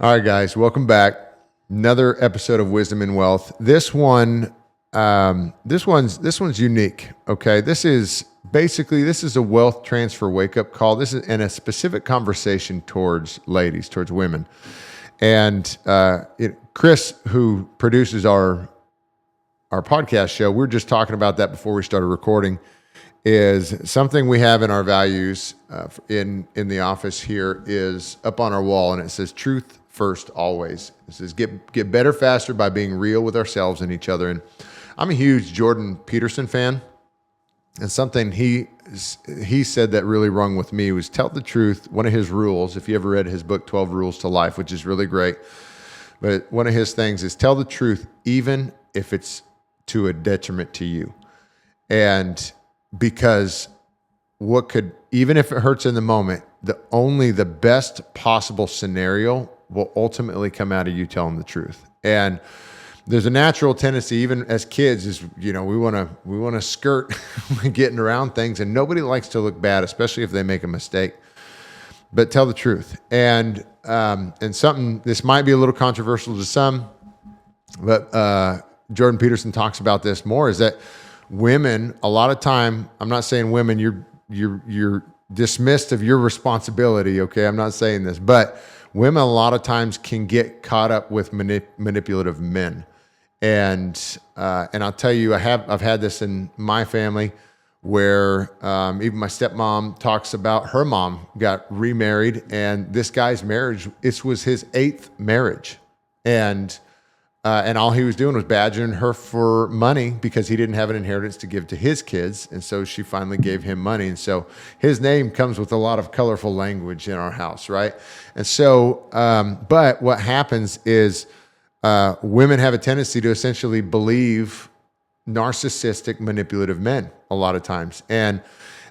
All right, guys, welcome back. Another episode of Wisdom and Wealth. This one's unique. Okay, this is a wealth transfer wake up call. This is in a specific conversation towards ladies, towards women, and Chris, who produces our podcast show, we were just talking about that before we started recording. Is something we have in our values in the office here is up on our wall, and it says truth first always. It says get better faster by being real with ourselves and each other. And I'm a huge Jordan Peterson fan, and something he said that really rung with me was tell the truth. One of his rules, if you ever read his book 12 Rules to Life, which is really great, but one of his things is tell the truth even if it's to a detriment to you. And because even if it hurts in the moment, the best possible scenario will ultimately come out of you telling the truth. And there's a natural tendency, even as kids, is we want to skirt getting around things, and nobody likes to look bad, especially if they make a mistake. But tell the truth. And something, this might be a little controversial to some, but Jordan Peterson talks about this more, is that women, a lot of time, I'm not saying women, you're dismissed of your responsibility. Okay. I'm not saying this, but women a lot of times can get caught up with manipulative men. And I'll tell you, I've had this in my family where even my stepmom talks about her mom got remarried, and this guy's marriage, this was his 8th marriage. And all he was doing was badgering her for money because he didn't have an inheritance to give to his kids. And so she finally gave him money. And so his name comes with a lot of colorful language in our house, right? And so, but what happens is women have a tendency to essentially believe narcissistic, manipulative men a lot of times. And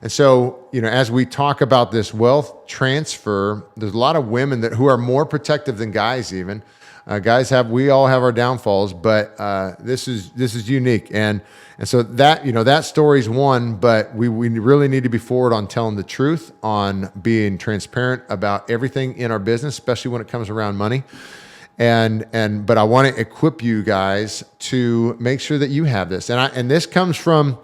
so, as we talk about this wealth transfer, there's a lot of women who are more protective than guys even. We all have our downfalls, but this is unique, and so that story's one. But we really need to be forward on telling the truth, on being transparent about everything in our business, especially when it comes around money. But I want to equip you guys to make sure that you have this, and this comes from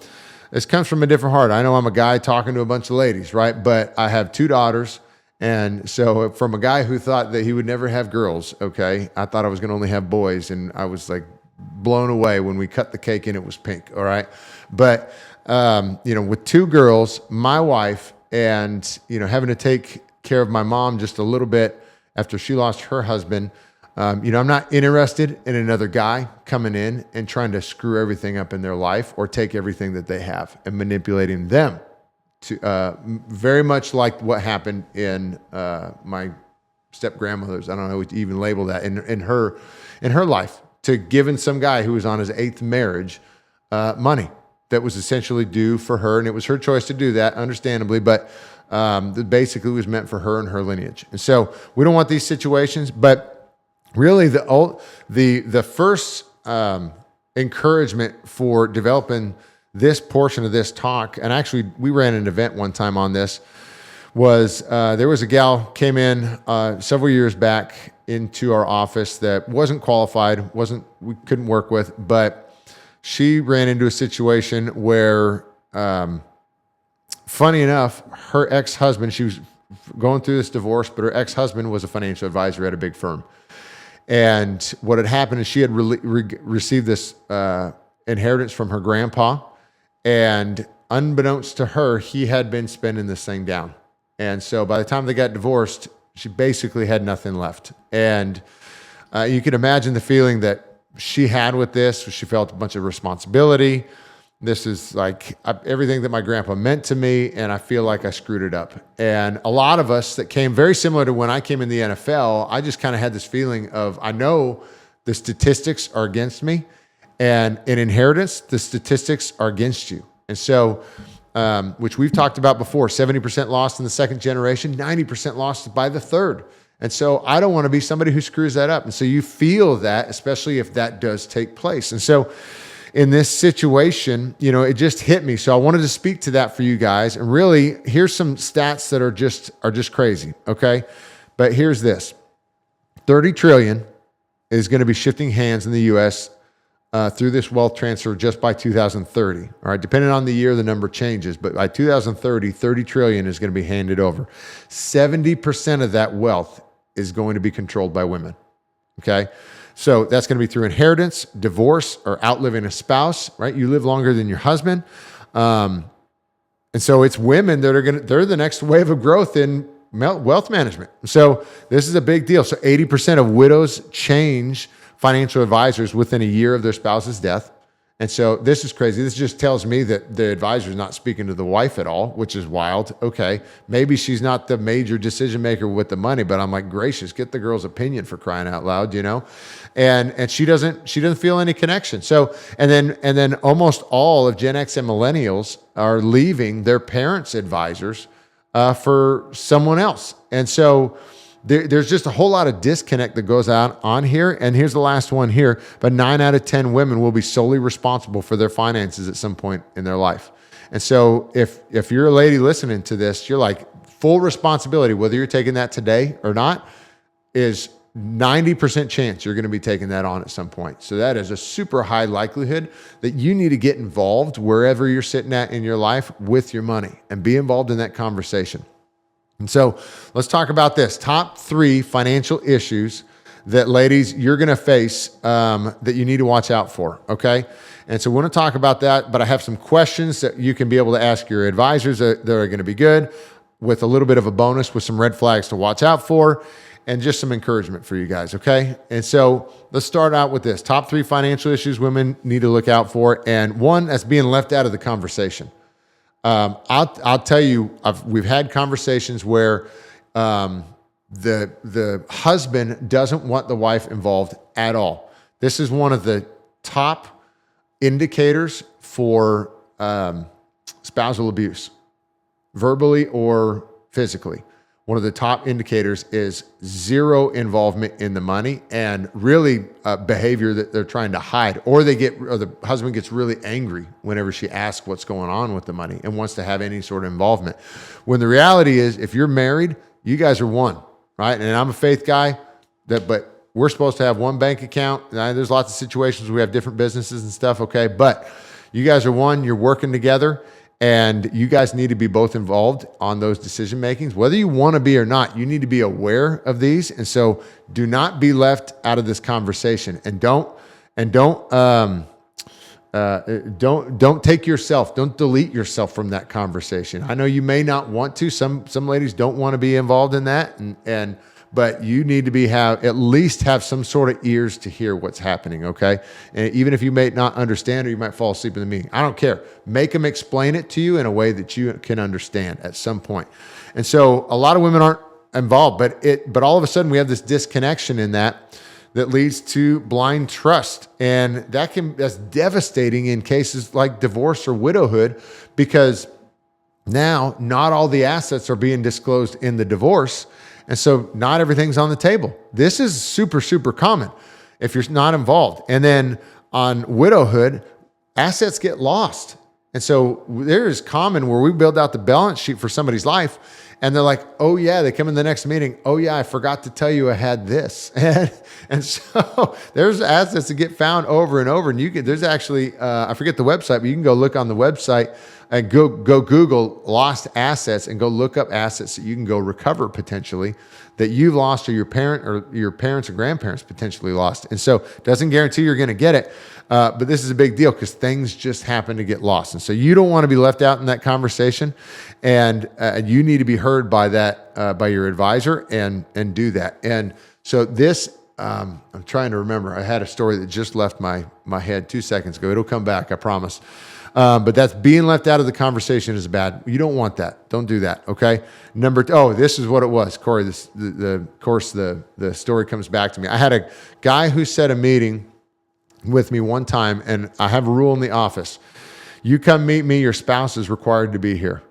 a different heart. I know I'm a guy talking to a bunch of ladies, right? But I have 2 daughters. And so from a guy who thought that he would never have girls, okay, I thought I was going to only have boys, and I was like blown away when we cut the cake and it was pink, all right? But, with 2 girls, my wife, and, having to take care of my mom just a little bit after she lost her husband, I'm not interested in another guy coming in and trying to screw everything up in their life or take everything that they have and manipulating them. To very much like what happened in my step grandmother's, I don't know how to even label that, in her life, to giving some guy who was on his 8th marriage money that was essentially due for her, and it was her choice to do that, understandably, but that basically was meant for her and her lineage. And so we don't want these situations, but really the first encouragement for developing this portion of this talk, and actually we ran an event one time on this, was there was a gal came in several years back into our office that wasn't qualified, we couldn't work with, but she ran into a situation where, funny enough, her ex-husband, she was going through this divorce, but her ex-husband was a financial advisor at a big firm. And what had happened is she had received this inheritance from her grandpa. And unbeknownst to her, he had been spending this thing down. And so by the time they got divorced, she basically had nothing left. And you can imagine the feeling that she had with this. She felt a bunch of responsibility. This is like everything that my grandpa meant to me, and I feel like I screwed it up. And a lot of us that came very similar to when I came in the NFL, I just kind of had this feeling of, I know the statistics are against me. And in inheritance, the statistics are against you. And so, which we've talked about before, 70% lost in the second generation, 90% lost by the third. And so I don't want to be somebody who screws that up. And so you feel that, especially if that does take place. And so in this situation, it just hit me. So I wanted to speak to that for you guys. And really, here's some stats that are just crazy, okay? But here's this. 30 trillion is going to be shifting hands in the U.S. Through this wealth transfer just by 2030. All right, depending on the year, the number changes, but by 2030, 30 trillion is going to be handed over. 70% of that wealth is going to be controlled by women. Okay, so that's going to be through inheritance, divorce, or outliving a spouse. Right, you live longer than your husband, and so it's women that they're the next wave of growth in wealth management. So this is a big deal. So 80% of widows change financial advisors within a year of their spouse's death. And so this is crazy. This just tells me that the advisor is not speaking to the wife at all, which is wild. Okay, maybe she's not the major decision maker with the money, but I'm like, gracious, get the girl's opinion, for crying out loud, you know? And she doesn't feel any connection. So and then almost all of Gen X and millennials are leaving their parents' advisors for someone else. And so there's just a whole lot of disconnect that goes on here. And here's the last one here. But 9 out of 10 women will be solely responsible for their finances at some point in their life. And so if you're a lady listening to this, you're like, full responsibility, whether you're taking that today or not, is 90% chance you're going to be taking that on at some point. So that is a super high likelihood that you need to get involved wherever you're sitting at in your life with your money and be involved in that conversation. And so let's talk about this. Top 3 financial issues that, ladies, you're going to face that you need to watch out for, okay? And so we're going to talk about that, but I have some questions that you can be able to ask your advisors that are going to be good, with a little bit of a bonus with some red flags to watch out for and just some encouragement for you guys, okay? And so let's start out with this. Top 3 financial issues women need to look out for, and one that's being left out of the conversation. I'll tell you, we've had conversations where the husband doesn't want the wife involved at all. This is one of the top indicators for spousal abuse, verbally or physically. One of the top indicators is zero involvement in the money and really behavior that they're trying to hide, or the husband gets really angry whenever she asks what's going on with the money and wants to have any sort of involvement. When the reality is, if you're married, you guys are one, right? And I'm a faith guy, but we're supposed to have one bank account. There's lots of situations where we have different businesses and stuff, okay? But you guys are one, you're working together. And you guys need to be both involved on those decision makings, whether you want to be or not. You need to be aware of these, and so do not be left out of this conversation. And don't take yourself, don't delete yourself from that conversation. I know you may not want to. Some ladies don't want to be involved in that, but you need to at least have some sort of ears to hear what's happening, okay? And even if you may not understand, or you might fall asleep in the meeting, I don't care. Make them explain it to you in a way that you can understand at some point. And so a lot of women aren't involved, but all of a sudden we have this disconnection in that leads to blind trust. And that's devastating in cases like divorce or widowhood, because now not all the assets are being disclosed in the divorce. And so not everything's on the table. This is super, super common if you're not involved. And then on widowhood, assets get lost. And so there is common where we build out the balance sheet for somebody's life, and they're like, oh yeah, they come in the next meeting. Oh yeah, I forgot to tell you I had this. And so there's assets that get found over and over. And there's actually, I forget the website, but you can go look on the website and go Google lost assets and go look up assets that you can go recover potentially that you've lost, or your parents or grandparents potentially lost. And so it doesn't guarantee you're going to get it. But this is a big deal because things just happen to get lost. And so you don't want to be left out in that conversation, and you need to be heard by by your advisor and do that. And so this, I'm trying to remember, I had a story that just left my head 2 seconds ago. It'll come back, I promise. But that's being left out of the conversation is bad. You don't want that. Don't do that. Okay. This is what it was, Corey. The story comes back to me. I had a guy who set a meeting with me one time, and I have a rule in the office. You come meet me, your spouse is required to be here.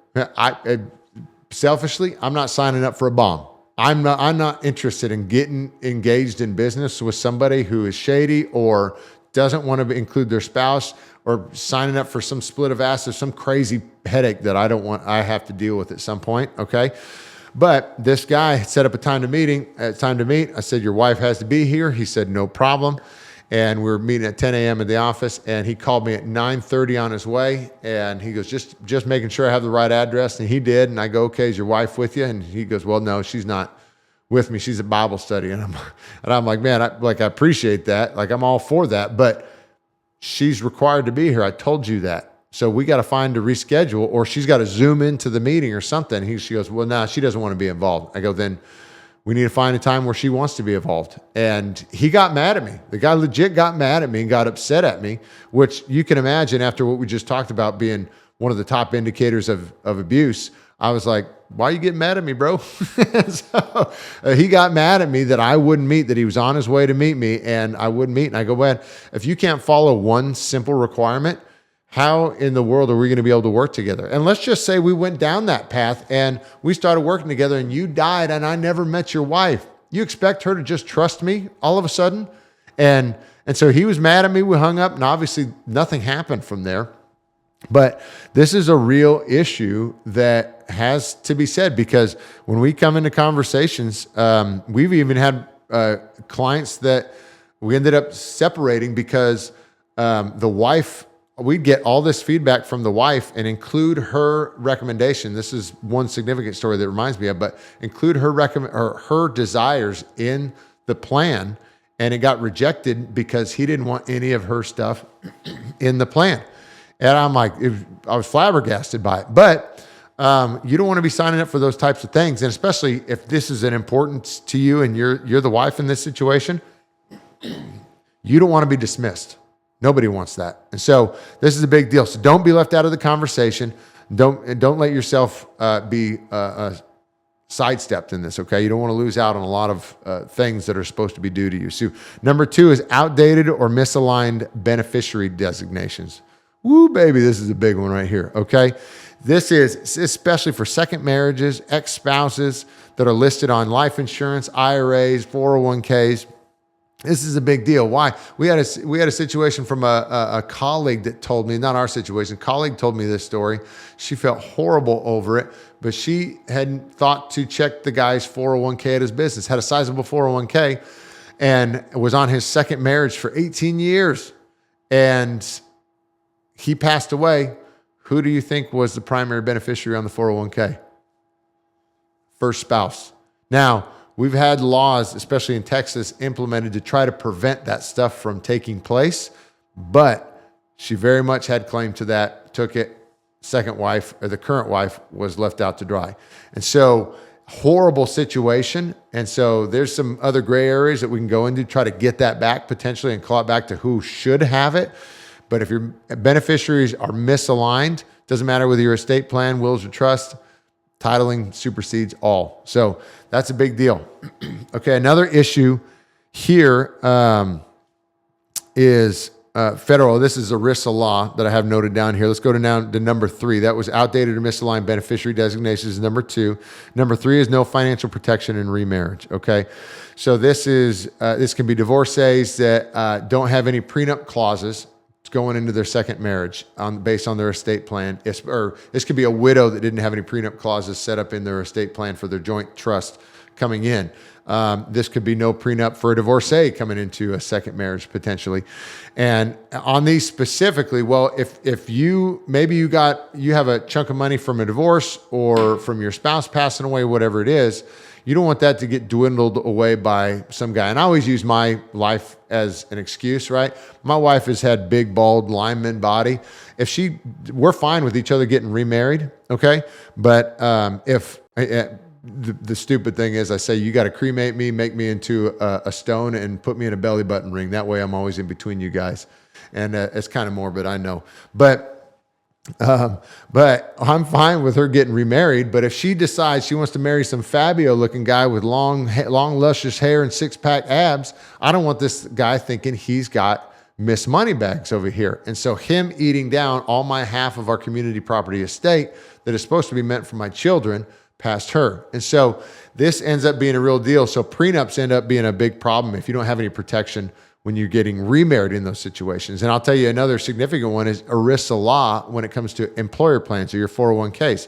Selfishly, I'm not signing up for a bomb. I'm not interested in getting engaged in business with somebody who is shady or doesn't want to include their spouse, or signing up for some split of assets, some crazy headache that I have to deal with at some point. Okay. But this guy set up a time to meet. I said, your wife has to be here. He said, no problem. And we were meeting at 10 a.m. at the office, and he called me at 9:30 on his way. And he goes, just making sure I have the right address. And he did. And I go, okay, is your wife with you? And he goes, well, no, she's not with me. She's at Bible study. And I'm like, man, I appreciate that. Like, I'm all for that, but she's required to be here. I told you that. So we got to find a reschedule, or she's got to Zoom into the meeting or something. She goes, well, no, she doesn't want to be involved. I go, then we need to find a time where she wants to be involved. And he got mad at me. The guy legit got mad at me and got upset at me, which you can imagine after what we just talked about being one of the top indicators of abuse. I was like, why are you getting mad at me, bro? So he got mad at me that I wouldn't meet, that he was on his way to meet me and I wouldn't meet. And I go, man, if you can't follow one simple requirement, how in the world are we going to be able to work together? And let's just say we went down that path and we started working together and you died and I never met your wife. You expect her to just trust me all of a sudden? And so he was mad at me. We hung up and obviously nothing happened from there. But this is a real issue that has to be said, because when we come into conversations, we've even had clients that we ended up separating because the wife, we'd get all this feedback from the wife and include her recommendation. This is one significant story that reminds me of, but include her desires in the plan, and it got rejected because he didn't want any of her stuff in the plan. And I'm like, I was flabbergasted by it. But you don't want to be signing up for those types of things, and especially if this is an importance to you and you're the wife in this situation, you don't want to be dismissed. Nobody wants that. And so this is a big deal. So don't be left out of the conversation. Don't let yourself be sidestepped in this, okay? You don't want to lose out on a lot of things that are supposed to be due to you. So number 2 is outdated or misaligned beneficiary designations. Woo, baby, this is a big one right here, okay? This is especially for second marriages, ex-spouses that are listed on life insurance, IRAs, 401ks. This is a big deal. Why? We had a situation from a colleague that told me, not our situation, colleague told me this story. She felt horrible over it, but she hadn't thought to check the guy's 401k at his business, had a sizable 401k, and was on his second marriage for 18 years. And he passed away. Who do you think was the primary beneficiary on the 401k? First spouse. Now, we've had laws, especially in Texas, implemented to try to prevent that stuff from taking place, but she very much had claim to that, took it. Second wife, or the current wife, was left out to dry. And so, horrible situation. And so there's some other gray areas that we can go into, try to get that back potentially and claw it back to who should have it. But if your beneficiaries are misaligned, doesn't matter whether your estate plan, wills, or trust, titling supersedes all. So that's a big deal. Okay, another issue here is federal. This is ERISA law that I have noted down here. Let's go to number 3. That was outdated or misaligned beneficiary designations. Number 2. Number 3 is no financial protection in remarriage. Okay, so this can be divorcees that don't have any prenup clauses going into their second marriage based on their estate plan. Or this could be a widow that didn't have any prenup clauses set up in their estate plan for their joint trust coming in. This could be no prenup for a divorcee coming into a second marriage potentially. And on these specifically, well, if you have a chunk of money from a divorce or from your spouse passing away, whatever it is, you don't want that to get dwindled away by some guy. And I always use my life as an excuse, right? My wife has had big, bald lineman body. We're fine with each other getting remarried, okay? But the stupid thing is I say, you got to cremate me, make me into a stone, and put me in a belly button ring. That way I'm always in between you guys. And it's kind of morbid, I know. But I'm fine with her getting remarried. But if she decides she wants to marry some Fabio-looking guy with long, luscious hair and six-pack abs, I don't want this guy thinking he's got Miss Moneybags over here. And so him eating down all my half of our community property estate that is supposed to be meant for my children past her. And so this ends up being a real deal. So prenups end up being a big problem if you don't have any protection when you're getting remarried in those situations. And I'll tell you another significant one is ERISA law when it comes to employer plans or your 401ks.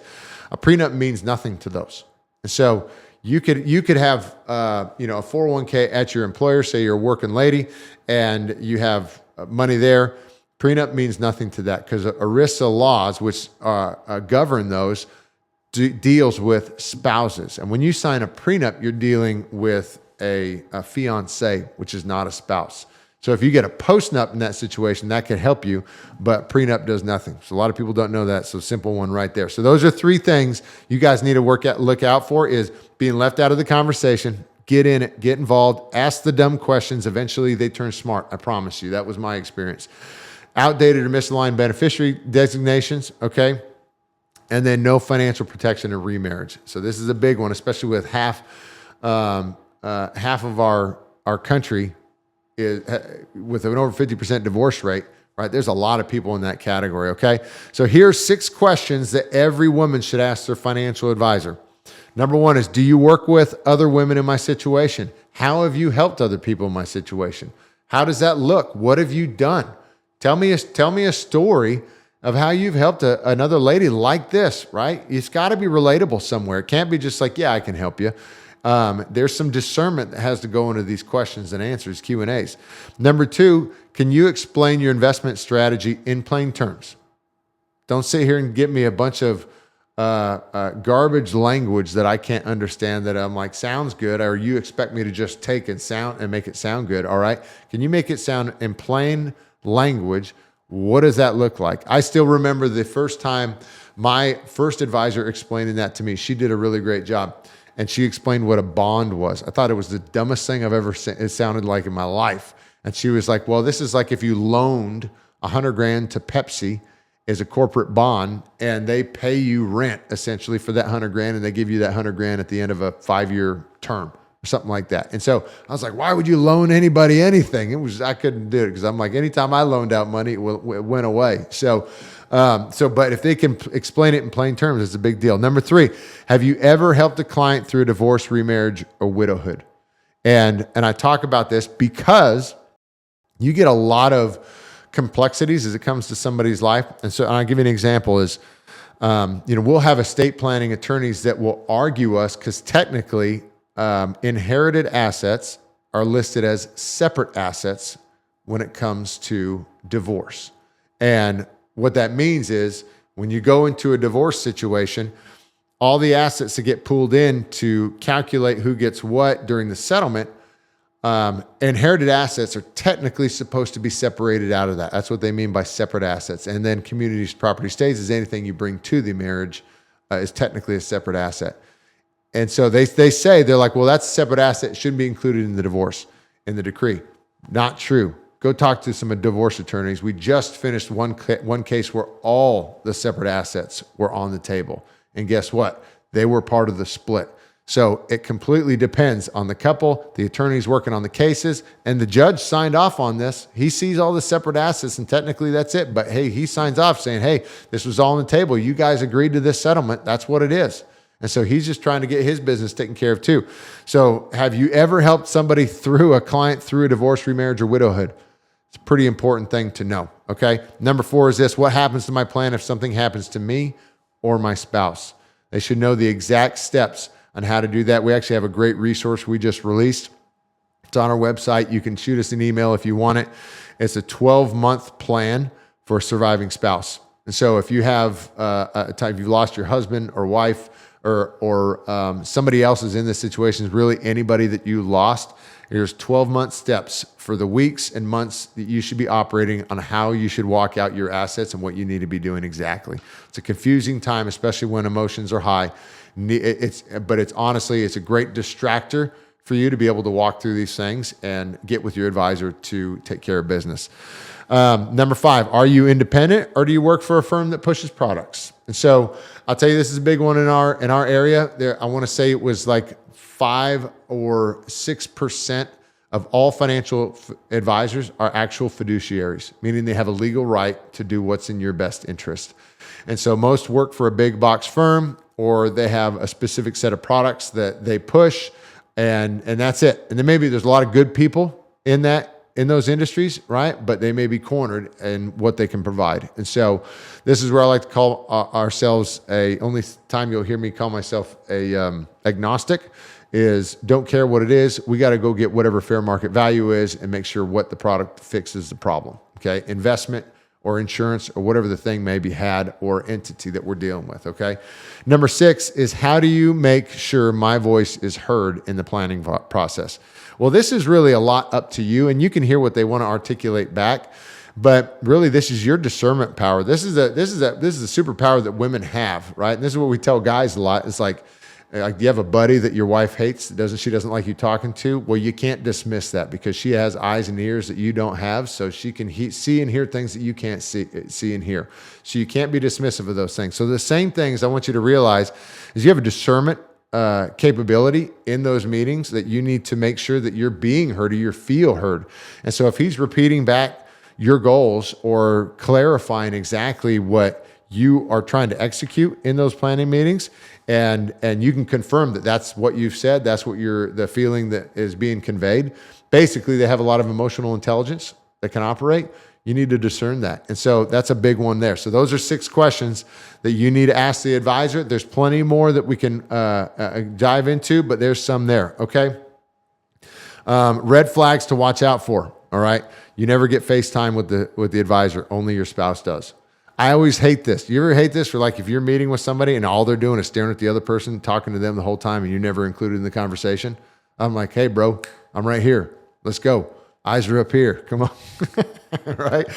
A prenup means nothing to those. And so you could have a 401k at your employer. Say you're a working lady and you have money there. Prenup means nothing to that because ERISA laws, which govern those, deals with spouses. And when you sign a prenup, you're dealing with a fiance, which is not a spouse. So if you get a postnup in that situation, that can help you, but prenup does nothing. So a lot of people don't know that. So simple one right there. So those are three things you guys need to look out for: is being left out of the conversation. Get in it, get involved, ask the dumb questions. Eventually they turn smart. I promise you. That was my experience. Outdated or misaligned beneficiary designations. Okay. And then no financial protection in remarriage. So this is a big one, especially with half of our country is with an over 50% divorce rate, right? There's a lot of people in that category, okay? So here's 6 questions that every woman should ask their financial advisor. Number 1 is, do you work with other women in my situation? How have you helped other people in my situation? How does that look? What have you done? Tell me a story of how you've helped another lady like this, right? It's got to be relatable somewhere. It can't be just like, yeah, I can help you. There's some discernment that has to go into these questions and answers, Q&As. Number 2, can you explain your investment strategy in plain terms? Don't sit here and give me a bunch of garbage language that I can't understand that I'm like, sounds good, or you expect me to just take and make it sound good, all right? Can you make it sound in plain language? What does that look like? I still remember the first time my first advisor explaining that to me. She did a really great job. And she explained what a bond was. I thought it was the dumbest thing I've ever it sounded like in my life. And she was like, well, this is like if you loaned $100,000 to Pepsi as a corporate bond and they pay you rent essentially for that $100,000 and they give you that $100,000 at the end of a 5-year term or something like that. And so I was like, why would you loan anybody anything? I couldn't do it because I'm like, anytime I loaned out money, it went away. But if they can explain it in plain terms, it's a big deal. Number 3, have you ever helped a client through a divorce, remarriage, or widowhood? And I talk about this because you get a lot of complexities as it comes to somebody's life. And so I'll give you an example is, we'll have estate planning attorneys that will argue us because technically inherited assets are listed as separate assets when it comes to divorce. And what that means is when you go into a divorce situation, all the assets that get pooled in to calculate who gets what during the settlement, inherited assets are technically supposed to be separated out of that. That's what they mean by separate assets. And then community property stays is anything you bring to the marriage is technically a separate asset. And so they say, they're like, well, that's a separate asset. It shouldn't be included in the divorce, in the decree. Not true. Go talk to some divorce attorneys. We just finished one case where all the separate assets were on the table. And guess what? They were part of the split. So it completely depends on the couple, the attorneys working on the cases, and the judge signed off on this. He sees all the separate assets, and technically that's it. But hey, he signs off saying, hey, this was all on the table. You guys agreed to this settlement. That's what it is. And so he's just trying to get his business taken care of too. So have you ever helped somebody through a client through a divorce, remarriage, or widowhood? It's a pretty important thing to know, okay? Number 4 is this: what happens to my plan if something happens to me or my spouse? They should know the exact steps on how to do that. We actually have a great resource we just released. It's on our website. You can shoot us an email if you want it. It's a 12-month plan for a surviving spouse. And so if you have if you've lost your husband or wife or somebody else is in this situation, really anybody that you lost, here's 12-month steps for the weeks and months that you should be operating on how you should walk out your assets and what you need to be doing exactly. It's a confusing time, especially when emotions are high. But it's honestly, it's a great distractor for you to be able to walk through these things and get with your advisor to take care of business. Number 5, are you independent or do you work for a firm that pushes products? And so I'll tell you, this is a big one in our area. There, I want to say it was like 5 or 6% of all financial advisors are actual fiduciaries, meaning they have a legal right to do what's in your best interest. And so most work for a big box firm, or they have a specific set of products that they push, and that's it. And then maybe there's a lot of good people in that in those industries, right? But they may be cornered in what they can provide. And so this is where I like to call ourselves only time you'll hear me call myself a agnostic is don't care what it is. We got to go get whatever fair market value is and make sure what the product fixes the problem. Okay. Investment or insurance or whatever the thing may be had or entity that we're dealing with. Okay. Number 6 is how do you make sure my voice is heard in the planning process? Well, this is really a lot up to you, and you can hear what they want to articulate back. But really, this is your discernment power. This is a superpower that women have, right? And this is what we tell guys a lot. It's like you have a buddy that your wife hates, she doesn't like you talking to. Well, you can't dismiss that because she has eyes and ears that you don't have, so she can see and hear things that you can't see and hear. So you can't be dismissive of those things. So the same things I want you to realize is you have a discernment capability in those meetings that you need to make sure that you're being heard or you feel heard. And so if he's repeating back your goals or clarifying exactly what you are trying to execute in those planning meetings, and you can confirm that that's what you've said, that's what the feeling that is being conveyed. Basically, they have a lot of emotional intelligence that can operate. You need to discern that. And so that's a big one there. So those are 6 questions that you need to ask the advisor. There's plenty more that we can dive into, but there's some there, okay? Red flags to watch out for, all right? You never get FaceTime with the advisor. Only your spouse does. I always hate this. You ever hate this? For like if you're meeting with somebody and all they're doing is staring at the other person, talking to them the whole time, and you're never included in the conversation? I'm like, hey, bro, I'm right here. Let's go. Eyes are up here. Come on. Right?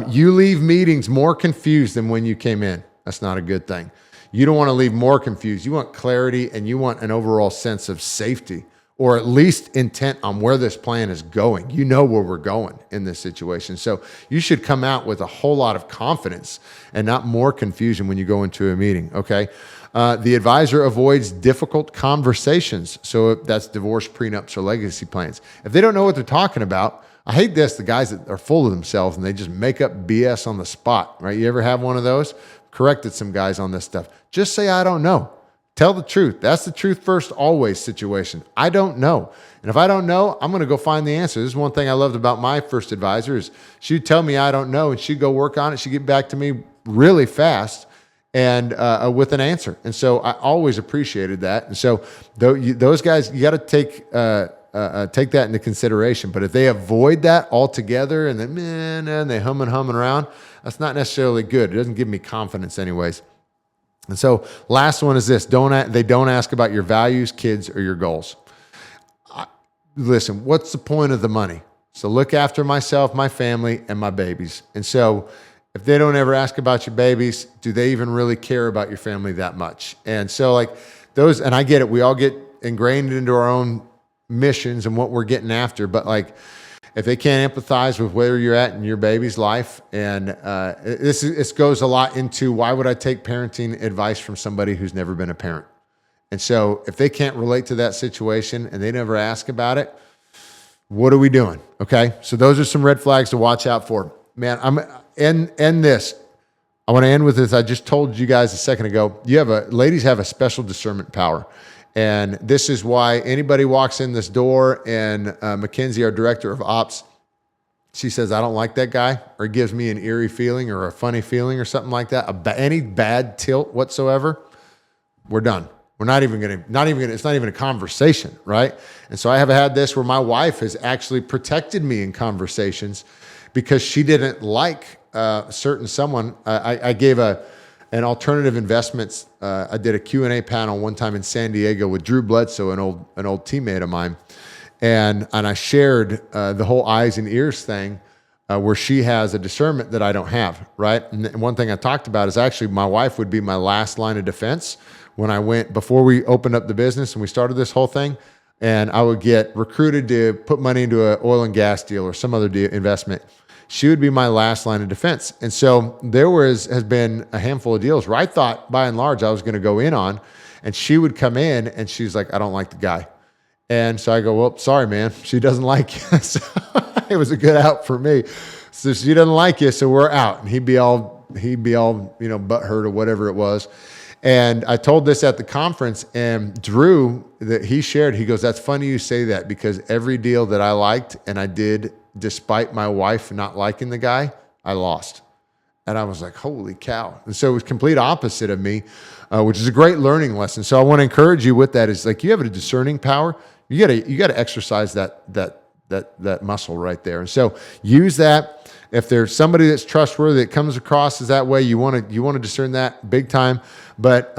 You leave meetings more confused than when you came in. That's not a good thing. You don't want to leave more confused. You want clarity and you want an overall sense of safety, or at least intent on where this plan is going. You know where we're going in this situation. So you should come out with a whole lot of confidence and not more confusion when you go into a meeting, okay? The advisor avoids difficult conversations. So that's divorce, prenups, or legacy plans. If they don't know what they're talking about, I hate this, the guys that are full of themselves and they just make up BS on the spot, right? You ever have one of those? Corrected some guys on this stuff. Just say, I don't know. Tell the truth. That's the truth first always situation. I don't know. And if I don't know, I'm going to go find the answer. This is one thing I loved about my first advisor is she'd tell me I don't know and she'd go work on it. She'd get back to me really fast and with an answer. And so I always appreciated that. And so those guys, you got to take that into consideration. But if they avoid that altogether and then they humming around, that's not necessarily good. It doesn't give me confidence anyways. And so last one is this. They don't ask about your values, kids, or your goals. Listen, what's the point of the money? So look after myself, my family, and my babies. And so if they don't ever ask about your babies, do they even really care about your family that much? And so like those, and I get it, we all get ingrained into our own missions and what we're getting after, but like if they can't empathize with where you're at in your baby's life, and this goes a lot into why would I take parenting advice from somebody who's never been a parent? And so if they can't relate to that situation and they never ask about it, what are we doing? Okay, so those are some red flags to watch out for. Man, I want to end with this. I just told you guys a second ago, ladies have a special discernment power. And this is why anybody walks in this door and Mackenzie, our director of ops, she says, I don't like that guy, or gives me an eerie feeling or a funny feeling or something like that. Any bad tilt whatsoever, we're done. We're not even going to, it's not even a conversation, right? And so I have had this where my wife has actually protected me in conversations because she didn't like certain someone. I gave an alternative investments. I did a Q&A panel one time in San Diego with Drew Bledsoe, an old teammate of mine. And I shared the whole eyes and ears thing where she has a discernment that I don't have, right? And one thing I talked about is actually my wife would be my last line of defense before we opened up the business and we started this whole thing. And I would get recruited to put money into an oil and gas deal or some other investment. She would be my last line of defense. And so has been a handful of deals where I thought by and large I was going to go in on, and she would come in and she's like, I don't like the guy. And so I go, well, sorry, man, she doesn't like you. So it was a good out for me. So she doesn't like you, so we're out. And he'd be all, butthurt or whatever it was. And I told this at the conference, and Drew, he goes, that's funny you say that, because every deal that I liked and I did despite my wife not liking the guy, I lost. And I was like, holy cow. And so it was complete opposite of me, which is a great learning lesson. So I want to encourage you with that is like, you have a discerning power. You gotta exercise that muscle right there. And so use that. If there's somebody that's trustworthy that comes across as that way, you want to discern that big time. But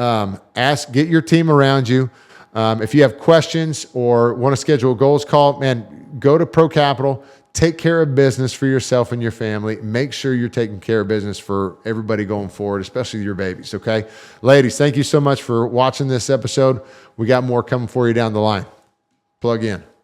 get your team around you. If you have questions or want to schedule a goals call, man, go to Pro Capital. Take care of business for yourself and your family. Make sure you're taking care of business for everybody going forward, especially your babies, okay? Ladies, thank you so much for watching this episode. We got more coming for you down the line. Plug in.